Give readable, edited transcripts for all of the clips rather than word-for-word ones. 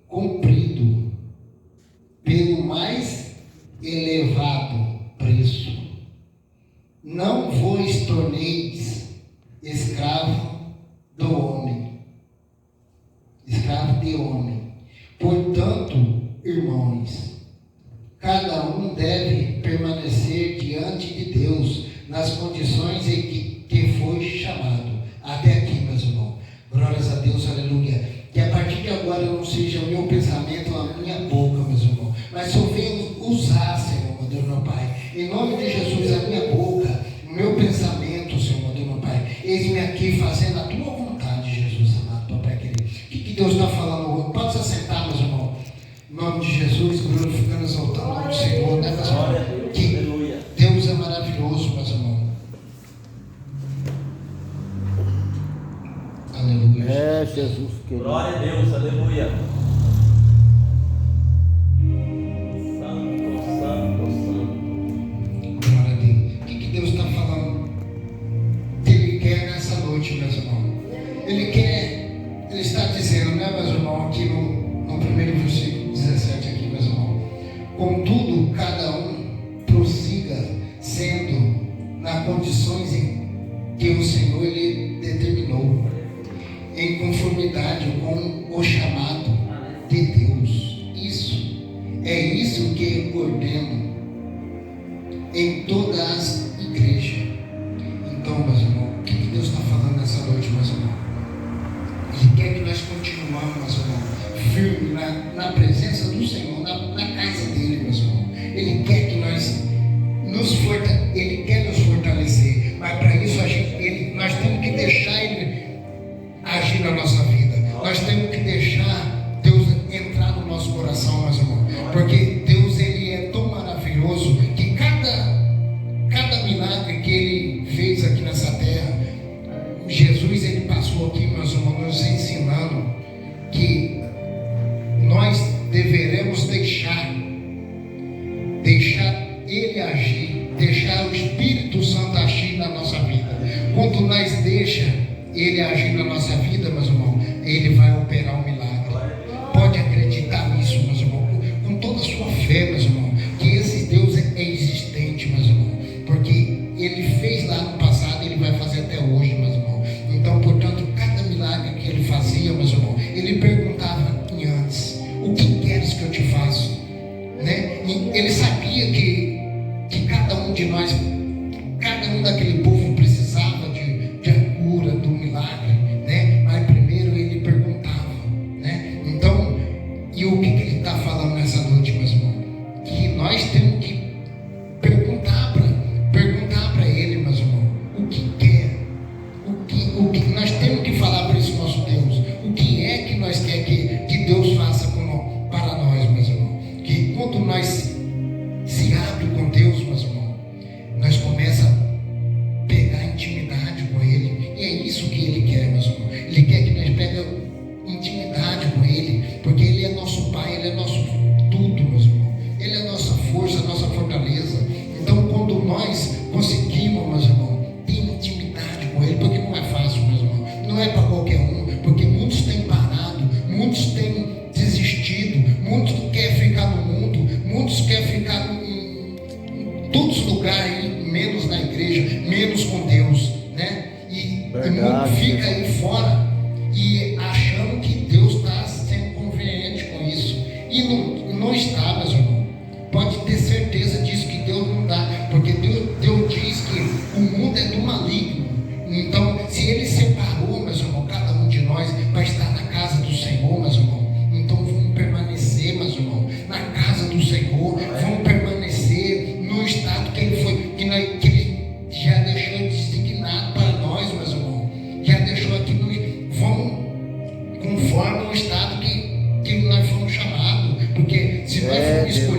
comprido pelo mais elevado preço. Não vos torneis escravo do homem, escravo de homem. Portanto, irmãos, cada um deve permanecer diante de Deus nas condições em que foi chamado. Até aqui, meus irmãos. Glórias a Deus, aleluia. Que a partir de agora não seja o meu pensamento, a minha boca, meus irmãos, mas eu venho usar, Senhor, meu Deus, meu Pai, em nome de Jesus, a minha boca, o meu pensamento, Senhor, meu Deus, meu Pai. Eis-me aqui fazendo a tua vontade, Jesus amado, Papai querido. O que Deus está falando hoje? Pode se assentar, meus irmãos. Em nome de Jesus, glorificando, exaltando o nome do Senhor, né, meus irmãos? Que Deus é maravilhoso, meus irmãos. Aleluia. É, Jesus querido. Glória a Deus, aleluia. Santo, santo, santo. Glória a Deus. O que Deus está falando? Ele quer nessa noite, meus irmãos. Ele está dizendo, né, meus irmãos, aqui no primeiro versículo 17 aqui, meus irmãos. Contudo, cada um prossiga sendo nas condições em que o Senhor lhe determinou, em conformidade com o chamado de Deus. É isso que eu ordeno em todas as igrejas. Então, meus irmãos, o que Deus está falando nessa noite, meus irmãos? Ele quer que nós continuemos, meus irmãos, firmes na presença do Senhor, na casa dele, meus irmãos. Ele quer que nós Ele quer nos fortalecer, mas para isso nós temos que deixar Ele agir na nossa vida. Nós temos que deixar Deus entrar no nosso coração, meus irmãos, porque Deus, Ele é tão maravilhoso que cada milagre que Ele fez aqui nessa terra, Jesus, Ele passou aqui, meus irmãos, nos ensinando que nós deveremos deixar Ele agir, deixar o Espírito Santo agir na nossa vida. Quando nós deixamos Ele agir na nossa vida, meus irmãos, Ele vai operar um milagre. Pode acreditar nisso, meus irmãos, com toda a sua fé, meus irmãos, que esse Deus é existente, meus irmãos, porque Ele fez lá no passado, Ele vai fazer até hoje, meus irmãos. Então, portanto, cada milagre que Ele fazia, meus irmãos, Ele perguntava antes: o que queres que eu te faça? Né? E Ele sabia que cada um de nós, cada um daquele povo precisava de a cura, do milagre, né? Mas primeiro Ele perguntava, né? Então, e o que Ele está falando nessa noite, meus irmãos? Que nós temos que perguntar para Ele, meus irmãos, o que quer, o que nós temos que falar para esse nosso Deus, o que é que nós queremos que Deus faça para nós, meus irmãos. Que quando nós se abre com Deus, meus irmãos, nós começamos a pegar intimidade com Ele, e é isso que Ele quer, meus irmãos. Ele quer que nós peguemos intimidade com Ele, porque Ele é nosso Pai, Ele é nosso tudo, meus irmãos. Ele é nossa força, nossa fortaleza. Então, quando nós conseguimos, meus irmãos, ter intimidade com Ele, porque não é fácil, meus irmãos, não é para qualquer um, porque muitos têm parado, muitos têm desistido, muitos querem ficar no mundo, muitos querem ficar em todos os lugares, menos na igreja, menos com Deus, né? E mundo fica aí fora e achando que Deus está sendo conveniente com isso, e não está, meus irmãos. Pode ter certeza disso, que Deus não dá, porque Deus diz que o mundo é do maligno. Então, se Ele separou, meus irmãos, cada um de nós vai estar na casa do Senhor, meus irmãos. Então vamos permanecer, meus irmãos, na casa do Senhor. Vamos permanecer no estado que Ele já deixou designado para nós, meus irmãos. Já deixou aqui, vamos conforme o estado que nós fomos chamados. Porque se nós formos escolhidos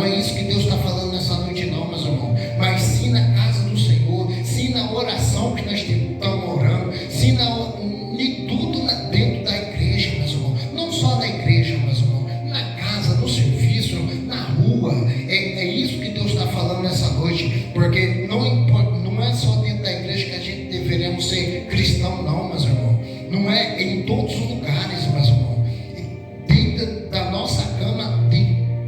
Não é isso que Deus está falando nessa noite não, meus irmãos. Mas sim na casa do Senhor, sim na oração que nós estamos orando, sim em tudo dentro da igreja, meus irmãos. Não só na igreja, meus irmãos, na casa, no serviço, na rua. É isso que Deus está falando nessa noite, porque não é só dentro da igreja que a gente deveremos ser cristão, não, meus irmãos. Não é em todos os lugares, meus irmãos. Dentro da nossa cama,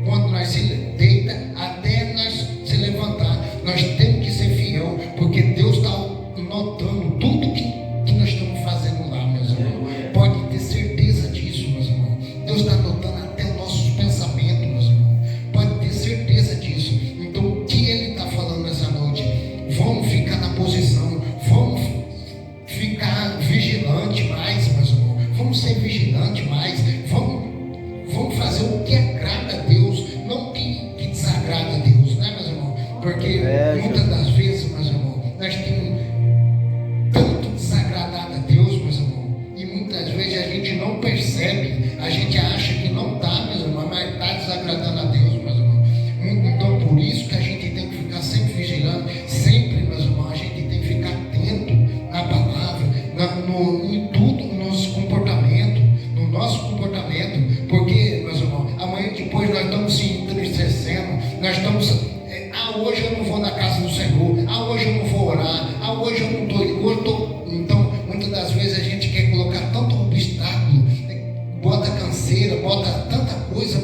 quando nós se deita, até nós se levantar, nós temos que ser fiel, porque Deus está notando tudo que nós estamos fazendo lá, meus irmãos. Pode ter certeza disso, meus irmãos. Deus está notando até os nossos pensamentos, meus irmãos. Pode ter certeza disso. Então, o que Ele está falando nessa noite? Vamos ficar na posição, vamos ficar vigilante mais, meus irmãos. Vamos ser vigilantes mais, vamos fazer o que agrada a Deus, não o que desagrada a Deus, né, meus irmãos? Porque muitas das vezes, meus irmãos, nós temos tanto desagradado a Deus, meus irmãos, e muitas vezes a gente não percebe, a gente acha que não está, meus irmãos, mas está desagradando a Deus, meus irmãos. Então, por isso que a gente tem que ficar sempre vigilando, sempre, meus irmãos, a gente tem que ficar atento na palavra, em tudo, no nosso comportamento, porque, meus irmãos, amanhã depois nós estamos se entristecendo, nós estamos, hoje eu não vou na casa do Senhor, hoje eu não vou orar, hoje eu não estou, então, muitas das vezes a gente quer colocar tanto obstáculo, bota canseira, bota tanta coisa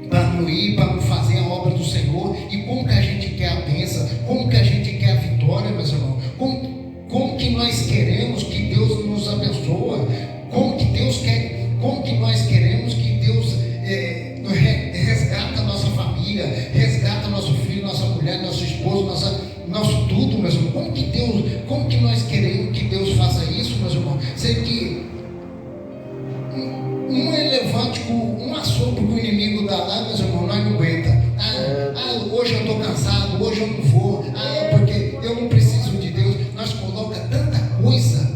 para não ir, para não fazer a obra do Senhor. E como que a gente quer a bênção, como que a gente quer a vitória, meus irmãos, como que nós queremos que Deus nos abençoe, como que nós queremos que Deus resgata a nossa família, resgata nosso filho, nossa mulher, nosso esposo, nosso tudo, meus irmãos. Como que nós queremos que Deus faça isso, meus irmãos? Sei que um elefante com um assopro que o inimigo dá lá, meus irmãos, nós não aguenta. Hoje eu estou cansado, hoje eu não vou, porque eu não preciso de Deus. Nós colocamos tanta coisa,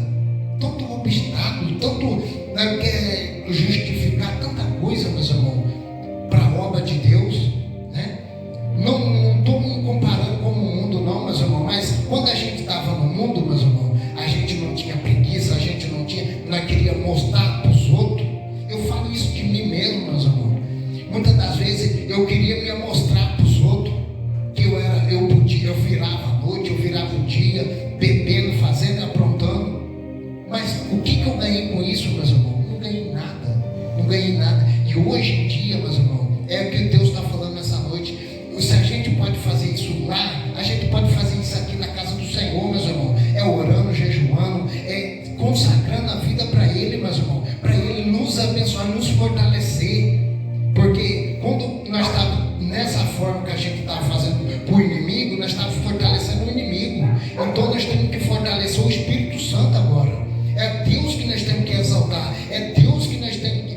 tanto obstáculo, tanto quer justificar tanta coisa, meus irmãos, para a obra de Deus, né? Não estou me comparando com o mundo, não, meus irmãos, mas quando a gente estava no mundo, meus irmãos, a gente não tinha preguiça, a gente não queria mostrar para os outros. Eu falo isso de mim mesmo, meus irmãos. Muitas das vezes eu queria me mostrar para os outros que eu virava a noite, eu virava o dia, bebendo, fazendo, aprontando. Mas o que eu ganhei com isso, meus irmãos? Não ganhei nada. E hoje em dia, meus irmãos, é o que Deus está falando nessa noite. Se a gente pode fazer isso lá, a gente pode fazer isso aqui na casa do Senhor, meus irmãos. É orando, jejuando, é consagrando a vida para Ele, meus irmãos, para Ele nos abençoar, nos fortalecer. Porque quando nós estávamos nessa forma que a gente estava fazendo para o inimigo, nós estávamos fortalecendo o inimigo. Então nós temos que fortalecer o Espírito Santo agora. É Deus que nós temos que exaltar, é Deus que nós temos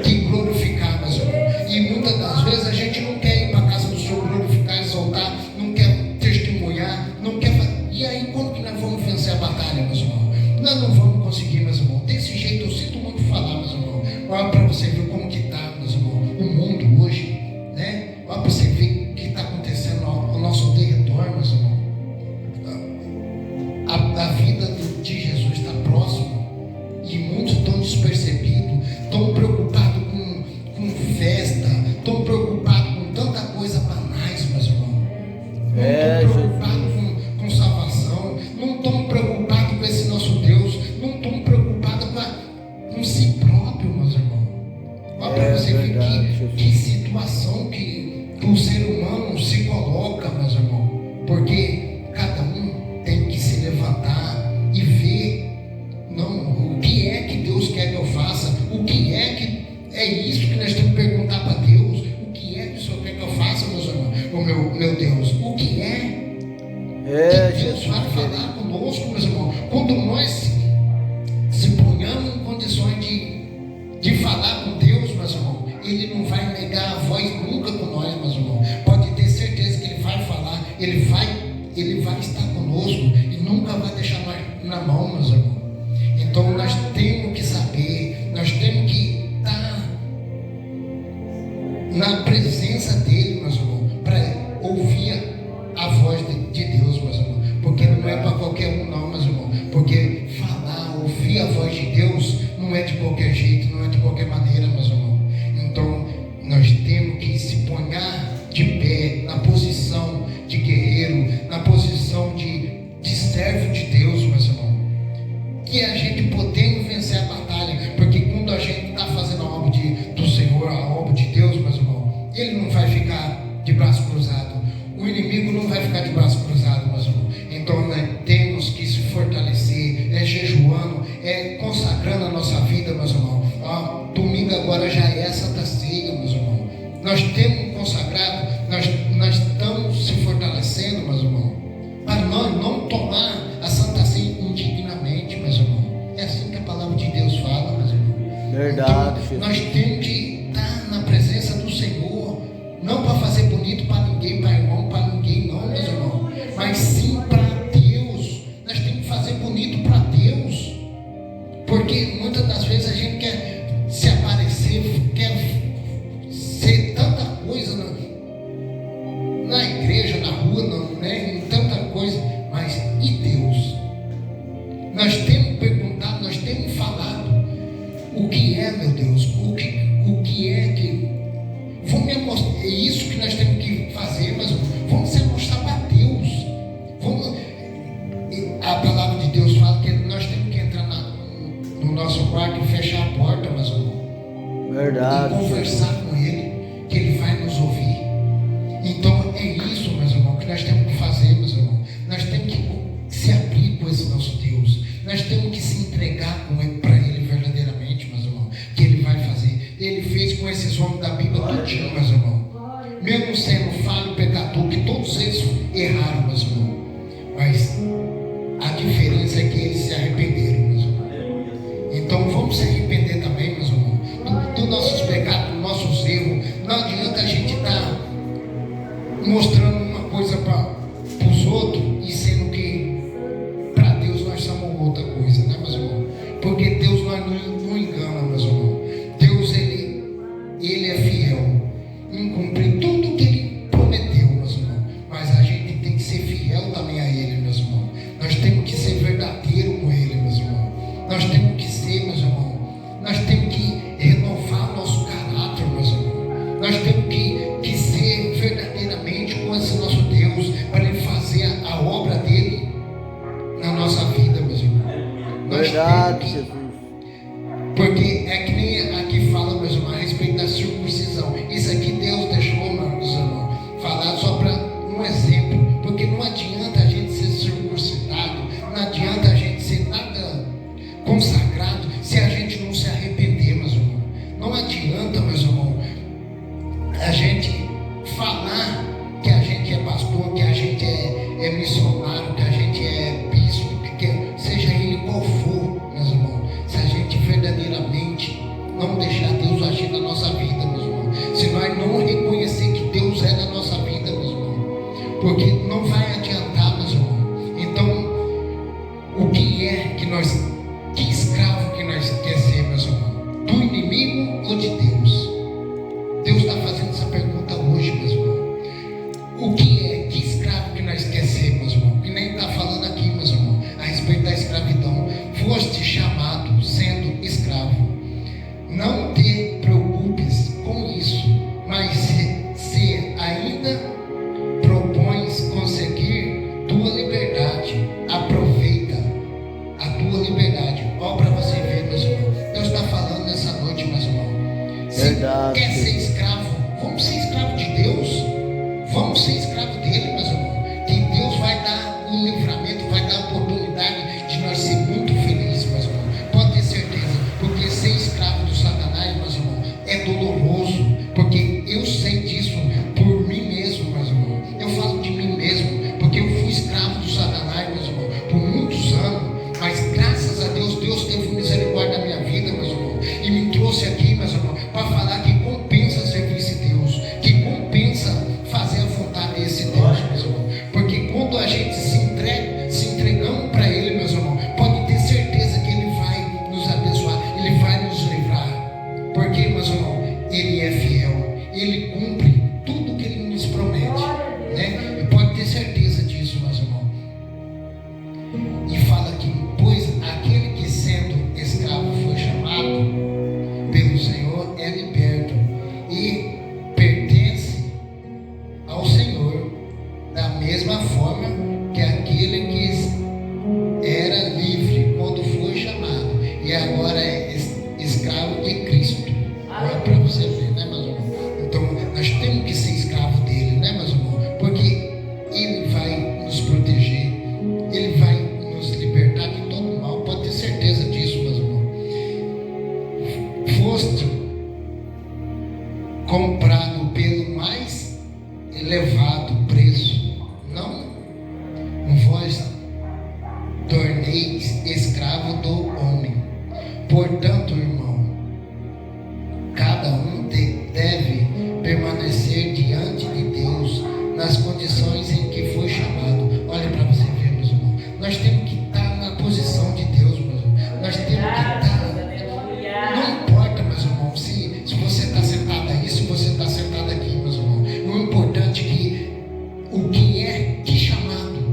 que glorificar, meus irmãos. E muitas das vezes a gente não quer ir para a casa do Senhor glorificar, exaltar, não quer testemunhar, não quer fazer. E aí, como que nós vamos vencer a batalha, meus irmãos? Nós não vamos conseguir, meus irmãos. Desse jeito eu sinto muito falar, meus irmãos. Olha para você ver como que está, meus irmãos, o mundo hoje, né? Olha para você ver o que está acontecendo ao nosso derredor, meus irmãos. A vida de Jesus está próxima e muitos estão despercebidos, estão preocupados com festa, estão preocupados com tanta coisa banais, meus irmãos. Não estão preocupados com salvação, não estão preocupados com esse nosso Deus, não estão preocupados com si próprio, meus irmãos. Olha para você ver que situação que o ser humano se coloca, meus irmãos, porque cada um tem que se levantar e ver, não, o que é que Deus quer que eu faça, o que é isso que nós temos que perguntar para Deus, o que é que o Senhor quer que eu faça, meus irmãos, meu Deus, o que que Deus vai falar conosco, meus irmãos, quando nós se ponhamos em condições de falar com Deus, meus irmãos, Ele não vai negar a voz nunca com nós, meus irmãos. Pode ter certeza que Ele vai falar, Ele vai estar conosco e nunca vai deixar nós na mão, meus irmãos. Então nós temos que saber, nós temos que estar na presença dele, meus irmãos, para ouvir a voz de Deus, meus irmãos, porque não é para qualquer um não, meus irmãos, porque falar, ouvir a voz de Deus não é de qualquer jeito, não é de qualquer maneira, meus irmãos. Então nós temos que se ponhar de pé na posição de guerreiro, na posição de servo de Deus, meus irmãos, que a gente podendo vencer a batalha, porque quando a gente está fazendo a obra do Senhor, a obra de Deus, meus irmãos, ele não vai ficar de braço cruzado, o inimigo não vai ficar de braço cruzado, meus irmãos. Então nós temos que se fortalecer, jejuando, consagrando a nossa vida, meus irmãos. Domingo agora já é Santa Ceia, meus irmãos. Nós temos consagrado, nós estamos se fortalecendo, meus irmãos, para nós não tomar a Santa Ceia indignamente, meus irmãos. É assim que a palavra de Deus fala, meus irmãos. Verdade, então, nós temos que estar na presença do Senhor, não para fazer bonito para ninguém, para irmão, para ninguém, não, meus irmãos, mas sim para Deus. Nós temos que fazer bonito para Deus, porque muitas das vezes a gente quer se aparecer, quer ser tanta coisa na igreja, na rua, em tanta coisa, mas e Deus? Nós temos perguntado, nós temos falado o que é, meu Deus, o que é que vamos mostrar, é isso que nós temos que fazer, mas vamos se mostrar para Deus. A palavra de Deus fala que nós temos que entrar no nosso quarto e fechar a porta, mas verdade, e conversar com Ele, que Ele vai nos ouvir. Então é isso, meus irmãos, que nós temos que fazer, meus irmãos. Nós temos que se abrir com esse nosso Deus. Nós temos que se entregar para Ele verdadeiramente, meus irmãos, que Ele vai fazer. Ele fez com esses homens da Bíblia tudinho, meus irmãos. Mesmo sendo falho, pecador, que todos eles erraram, meus irmãos. Mas a diferença é que eles se arrependeram, meus irmãos. Então vamos se arrepender também, meus irmãos, dos nossos pecados, dos nossos erros. Não adianta a gente estar mostrando uma coisa para os outros e sendo que para Deus nós somos outra coisa, né, meus irmãos? Porque Deus não engana, meus irmãos. Deus, ele é fiel em cumprir tudo que Ele prometeu, meus irmãos. Mas a gente tem que ser fiel também a Ele, meus irmãos. Nós temos que ser verdadeiro com Ele, meus irmãos. Nós temos que ser, meus irmãos. Nós temos que renovar nosso caráter, meus irmãos. Nós temos que ser verdadeiramente com esse nosso Deus, para Ele fazer a obra dele na nossa vida, meus irmãos. verdade, Jesus. Porque é que nem aqui fala, meus irmãos, a respeito da circuncisão. Isso aqui Deus deixou, meus irmãos, falar só para um exemplo. Porque não adianta a gente ser circuncidado, não adianta a gente ser nada consagrado se a gente não se arrepender, meus irmãos. Não adianta, meus irmãos, a gente falar que a gente é pastor, que a gente é missionário, que a gente é bispo, que seja ele qual for, meus irmãos. Se a gente verdadeiramente não deixar Deus agir na nossa vida, meus irmãos, se nós não reconhecer que Deus é na nossa vida, meus irmãos, porque não vai adiantar, meus irmãos. Então, o que é que escravo que nós quer ser, meus irmãos? Do inimigo ou de Deus? Deus está fazendo essa pergunta hoje, meus irmãos. O que escravo que nós quer ser, meus irmãos? Que nem está falando aqui, meus irmãos, a respeito da escravidão. Foste chamado sendo escravo. Não te preocupes com isso, mas se ainda propões conseguir tua liberdade, aproveita a tua liberdade. Ó, para você ver, meus irmãos, Deus está falando nessa noite, meus irmãos. Se Verdade. quer ser escravo, vamos ser escravo de Deus. Vamos ser escravo dele, meus irmãos. Que Deus vai dar um livramento, vai dar a oportunidade de nós ser muito felizes, meus irmãos. Pode ter certeza, porque ser escravo do Satanás, meus irmãos, é doloroso. Porque eu sei disso por mim mesmo, meus irmãos. Eu falo de mim mesmo, porque eu fui escravo do Satanás, meus irmãos, por muitos anos. Mas graças a Deus, Deus teve misericórdia na minha vida, meus irmãos, e me trouxe aqui, meus irmãos, para falar que compensa servir esse Deus, que compensa fazer a vontade desse Deus, meus irmãos. Porque quando a gente se entregamos para Ele, meus irmãos, pode ter certeza que Ele cumpre tudo que Ele nos promete, né? E pode ter certeza disso, meus irmãos. E fala que, pois aquele que sendo escravo foi chamado pelo Senhor é liberto e pertence ao Senhor, da mesma forma que aquele que era livre quando foi chamado e agora é escravo de Cristo. Olha para você ver, né, meus irmãos? Então nós temos que ser escravo dele, né, meus irmãos? Porque Ele vai nos proteger, Ele vai nos libertar de todo mal. Pode ter certeza disso, meus irmãos. Foste comprado pelo mais elevado preço, não vós torneis escravo do homem. Portanto, irmão, cada um deve permanecer diante de Deus nas condições em que foi chamado. Olha para você ver, meus irmãos. Nós temos que estar na posição de Deus, meus irmãos. Nós temos que estar. Não importa, meus irmãos, se você está sentado aí, se você está sentado aqui, meus irmãos. O importante é que o que é que chamado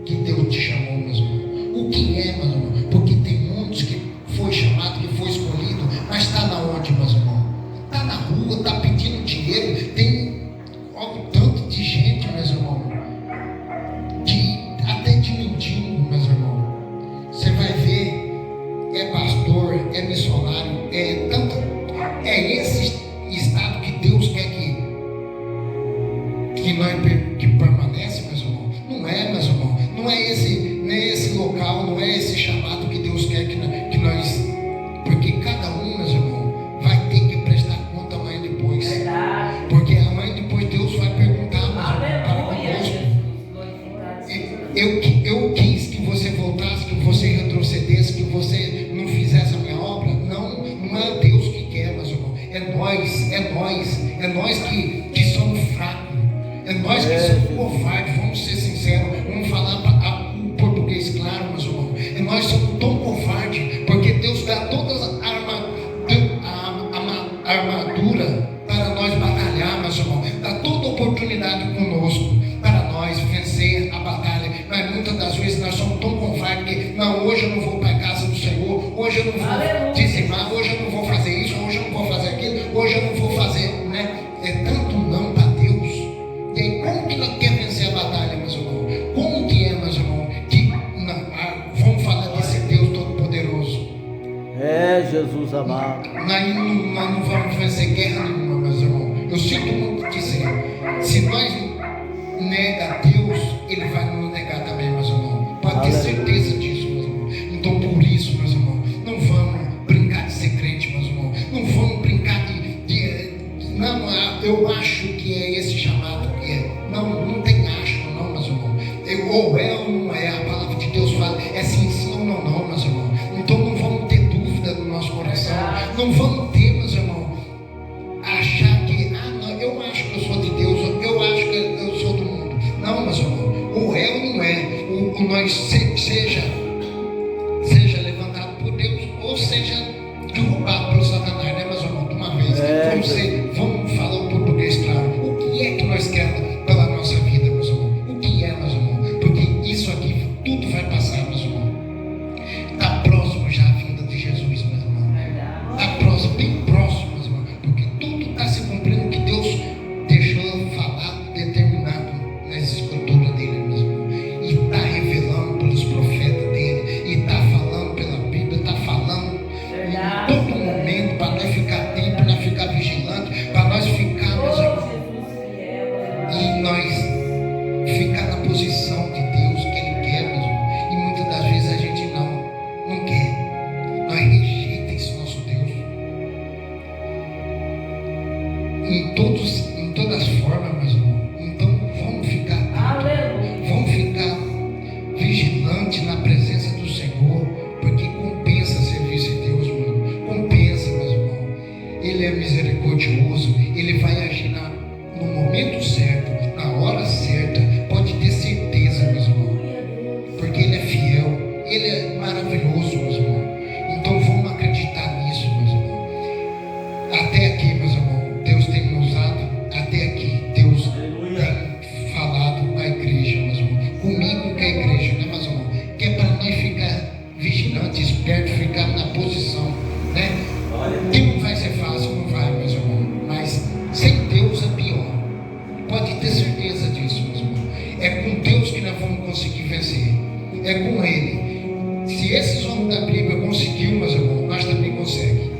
que Deus te chamou, meus irmãos. O que é, meus irmãos? Porque tem muitos que foi chamado, que foi escolhido, mas está na onde, meus irmãos? Está na rua, está pedindo dinheiro. Tem tanto de gente, meus irmãos, até de mendigo, meus irmãos. Você vai ver, é pastor, é missionário, é esse estado que Deus quer que permanece, meus irmãos. Não é, meus irmãos, não é esse local, não é esse chamado que Deus quer que nós, porque cada um, meus irmãos, vai ter que prestar conta amanhã depois. Porque amanhã depois Deus vai perguntar, meus irmãos, para conosco. Eu quis que você voltasse, que você retrocedesse, que você não fizesse a minha obra. Não é Deus que quer, meus irmãos. É nós que somos fracos. É nós que somos covardes, vamos ser sinceros. Vamos falar o português claro, meus irmãos. E nós somos tão covardes, porque Deus dá todas a armadura para nós batalhar, meus irmãos. Dá toda oportunidade conosco para nós vencer a batalha. Mas muitas das vezes nós somos tão covardes que, não, hoje eu não vou para a casa do Senhor, hoje eu não vou dizimar, hoje eu não vou fazer isso, hoje eu não vou fazer aquilo, hoje eu não vou fazer, né? É tanto não para Deus. E aí, como que nós queremos vencer a batalha, meus irmãos? Como que é, meus irmãos? Vamos falar desse Deus Todo-Poderoso. É, Jesus amado. Nós não vamos vencer guerra nenhuma, meus irmãos. Eu sinto muito dizer. Se nós nega Deus, Ele vai nos negar também, meus irmãos. Pode ter certeza disso, meus irmãos. Então, por isso, meus irmãos, não vamos brincar de ser crente, meus irmãos. Não vamos brincar não, eu acho que é esse chamado que é. Não tem acho, não, meus irmãos. Ou é ou não é. A palavra de Deus fala, é sim, sim ou não, meus irmãos. Então não vamos ter dúvida no nosso coração. Não vamos ter, meus irmãos, achar que, não, eu acho que eu sou de Deus, eu acho que eu sou do mundo. Não, meus irmãos. Ou é ou não é. Nós seja levantado por Deus, ou seja derrubado pelo Satanás, né, meus irmãos? De uma vez. Vamos falar o português claro. O que é que nós queremos pela nossa vida, meus irmãos? O que é, meus irmãos? Porque isso aqui tudo vai passar, meus irmãos. Está próximo já a vinda de Jesus, meus irmãos. Está próximo, bem próximo, meus irmãos. Porque tudo está se cumprindo que Deus deixou falado, determinado nas escrituras dele, meus irmãos. E está revelando pelos profetas dele. E está falando pela Bíblia, está falando em todo momento para nós ficar atento, para nós ficar vigilante, para nós ficar, meus irmãos, e nós ficar na posição de Deus que Ele quer, meus irmãos. E muitas das vezes a gente não quer. Nós rejeitamos esse nosso Deus em todas as formas, meus irmãos. Então vamos ficar atentos, vamos ficar vigilantes na presença do Senhor, porque compensa servir esse Deus, meu irmão. Compensa, meus irmãos. Ele é misericordioso, Ele vai agir no momento certo, na hora certa. Pode ter certeza, meus irmãos, porque Ele é fiel, Ele é maravilhoso, meus irmãos. Então vamos acreditar nisso, meus irmãos. Até aqui, meus irmãos, Deus tem nos usado conseguir vencer. É com Ele. Se esses homens da Bíblia conseguiu, meus irmãos, nós também conseguimos.